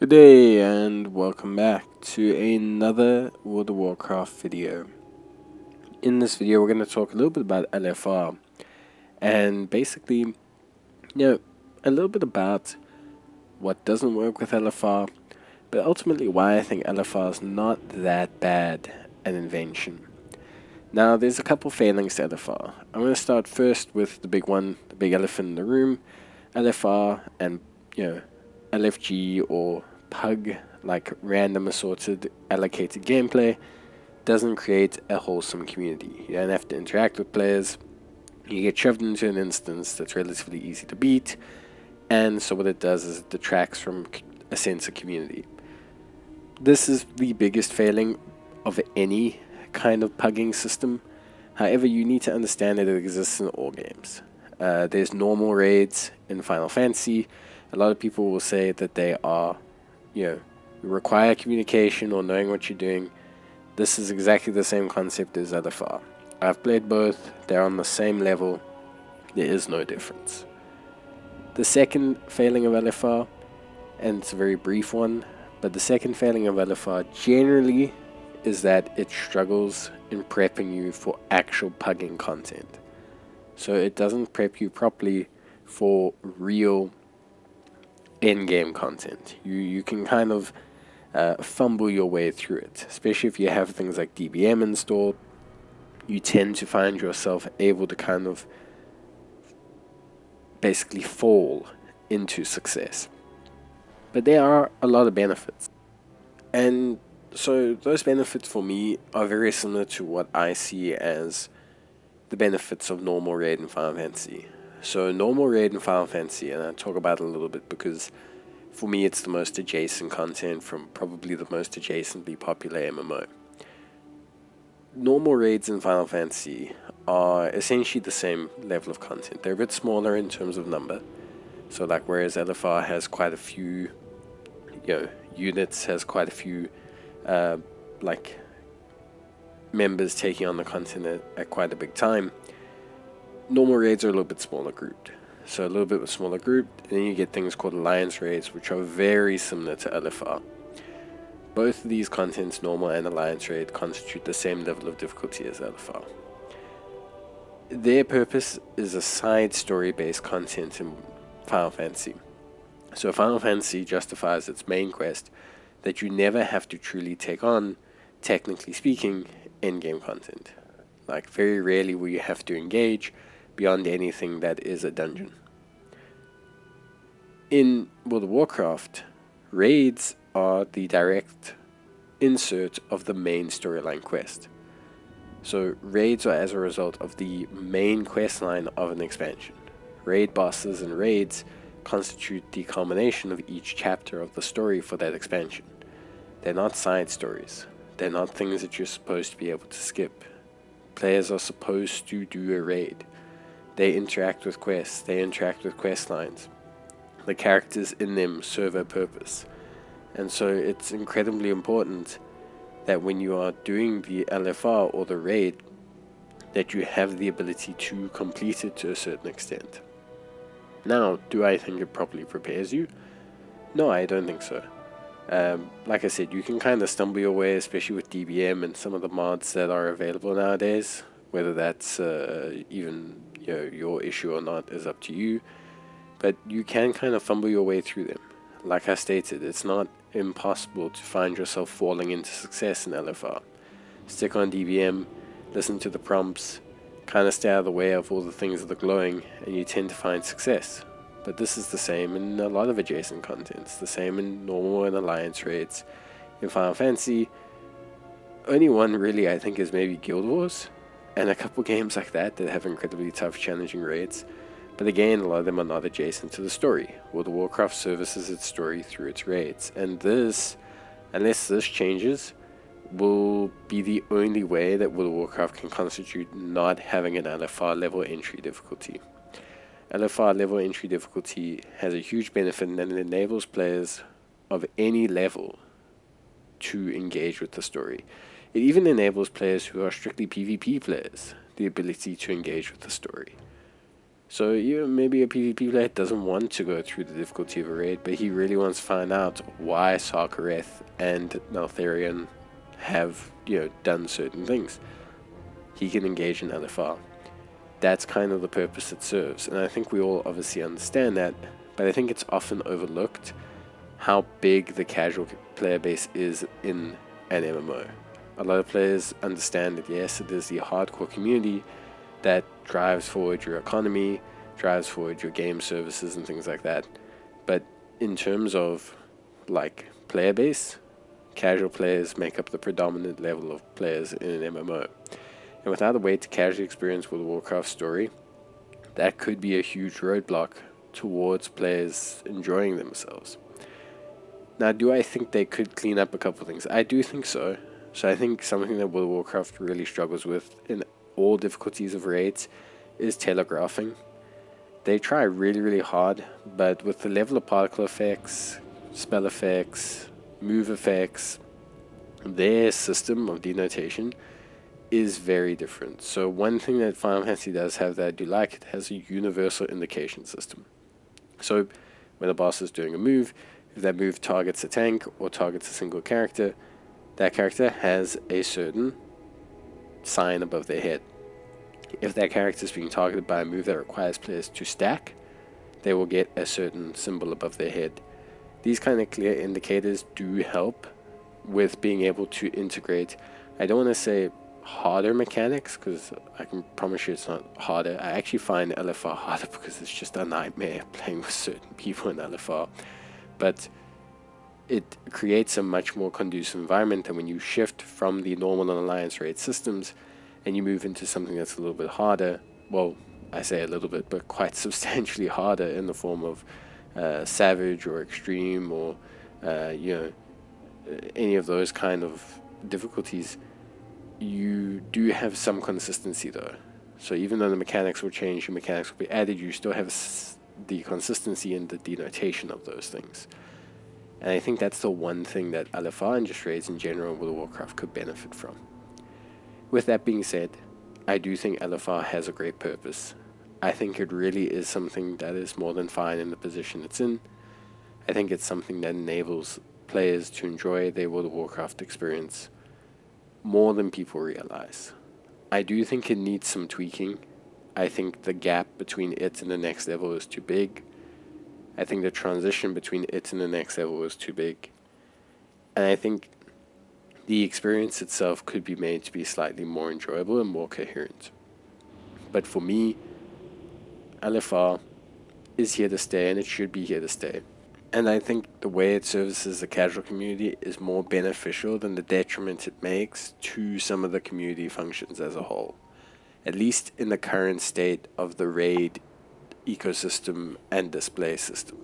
Good day and welcome back to another World of Warcraft video. In this video we're going to talk a little bit about LFR and basically, a little bit about what doesn't work with LFR, but ultimately why I think LFR is not that bad an invention. Now there's a couple failings to LFR. I'm going to start first with the big one, the big elephant in the room. LFR and LFG or PUG, like random assorted allocated gameplay, doesn't create a wholesome community. You don't have to interact with players, you get shoved into an instance that's relatively easy to beat, and so what it does is it detracts from a sense of community. This is the biggest failing of any kind of pugging system. However, you need to understand that it exists in all games. There's normal raids in Final Fantasy. A lot of people will say that they are, require communication or knowing what you're doing. This is exactly the same concept as LFR. I've played both. They're on the same level. There is no difference. The second failing of LFR, and it's a very brief one, but the second failing of LFR generally is that it struggles in prepping you for actual pugging content. So it doesn't prep you properly for real in-game content. You can kind of fumble your way through it, especially if you have things like DBM installed. You tend to find yourself able to kind of basically fall into success. But there are a lot of benefits. And so those benefits for me are very similar to what I see as the benefits of normal raid in Final Fantasy. So normal raid in Final Fantasy, and I talk about it a little bit because for me it's the most adjacent content from probably the most adjacently popular MMO. Normal raids in Final Fantasy are essentially the same level of content. They're a bit smaller in terms of number. So like whereas LFR has quite a few units, has quite a few members taking on the content at quite a big time, normal raids are a little bit smaller grouped. So a little bit smaller grouped, and then you get things called alliance raids, which are very similar to LFR. Both of these contents, normal and alliance raid, constitute the same level of difficulty as LFR. Their purpose is a side story based content in Final Fantasy. So Final Fantasy justifies its main quest that you never have to truly take on, technically speaking, in-game content. Like very rarely will you have to engage beyond anything that is a dungeon. In World of Warcraft, raids are the direct insert of the main storyline quest. So raids are as a result of the main quest line of an expansion. Raid bosses and raids constitute the culmination of each chapter of the story for that expansion. They're not side stories. They're not things that you're supposed to be able to skip. Players are supposed to do a raid. They interact with quests. They interact with quest lines. The characters in them serve a purpose. And so it's incredibly important that when you are doing the LFR or the raid, that you have the ability to complete it to a certain extent. Now, do I think it properly prepares you? No, I don't think so. Like I said, you can kind of stumble your way, especially with DBM and some of the mods that are available nowadays. Whether that's even your issue or not is up to you. But you can kind of fumble your way through them. Like I stated, it's not impossible to find yourself falling into success in LFR. Stick on DBM, listen to the prompts, kind of stay out of the way of all the things that are glowing, and you tend to find success. But this is the same in a lot of adjacent contents, the same in normal and alliance raids. In Final Fantasy, only one really I think is maybe Guild Wars, and a couple games like that have incredibly tough, challenging raids. But again, a lot of them are not adjacent to the story. World of Warcraft services its story through its raids, and this, unless this changes, will be the only way that World of Warcraft can constitute not having an LFR level entry difficulty. LFR level entry difficulty has a huge benefit in that it enables players of any level to engage with the story. It even enables players who are strictly PvP players the ability to engage with the story. So maybe a PvP player doesn't want to go through the difficulty of a raid, but he really wants to find out why Sarkareth and Neltharion have, done certain things. He can engage in LFR. That's kind of the purpose it serves, and I think we all obviously understand that, but I think it's often overlooked how big the casual player base is in an MMO. A lot of players understand that yes, it is the hardcore community that drives forward your economy, drives forward your game services and things like that. But in terms of like player base, casual players make up the predominant level of players in an MMO. And without a way to casually experience World of Warcraft story, that could be a huge roadblock towards players enjoying themselves. Now, do I think they could clean up a couple of things? I do think so. So I think something that World of Warcraft really struggles with in all difficulties of raids is telegraphing. They try really, really hard, but with the level of particle effects, spell effects, move effects, their system of denotation is very different. So one thing that Final Fantasy does have that I do like, it has a universal indication system. So when a boss is doing a move, if that move targets a tank or targets a single character, that character has a certain sign above their head. If that character is being targeted by a move that requires players to stack, they will get a certain symbol above their head. These kind of clear indicators do help with being able to integrate, I don't want to say harder mechanics, because I can promise you it's not harder. I actually find LFR harder because it's just a nightmare playing with certain people in LFR. But it creates a much more conducive environment, and when you shift from the normal and alliance raid systems and you move into something that's a little bit harder, well, I say a little bit, but quite substantially harder in the form of Savage or Extreme or any of those kind of difficulties, you do have some consistency though. So even though the mechanics will change, your mechanics will be added, you still have the consistency in the denotation of those things. And I think that's the one thing that LFR and just raids in general World of Warcraft could benefit from. With that being said, I do think LFR has a great purpose. I think it really is something that is more than fine in the position it's in. I think it's something that enables players to enjoy their World of Warcraft experience more than people realize. I do think it needs some tweaking. I think the gap between it and the next level is too big. I think the transition between it and the next level is too big. And I think the experience itself could be made to be slightly more enjoyable and more coherent. But for me, LFR is here to stay, and it should be here to stay. And I think the way it services the casual community is more beneficial than the detriment it makes to some of the community functions as a whole. At least in the current state of the raid ecosystem and display system.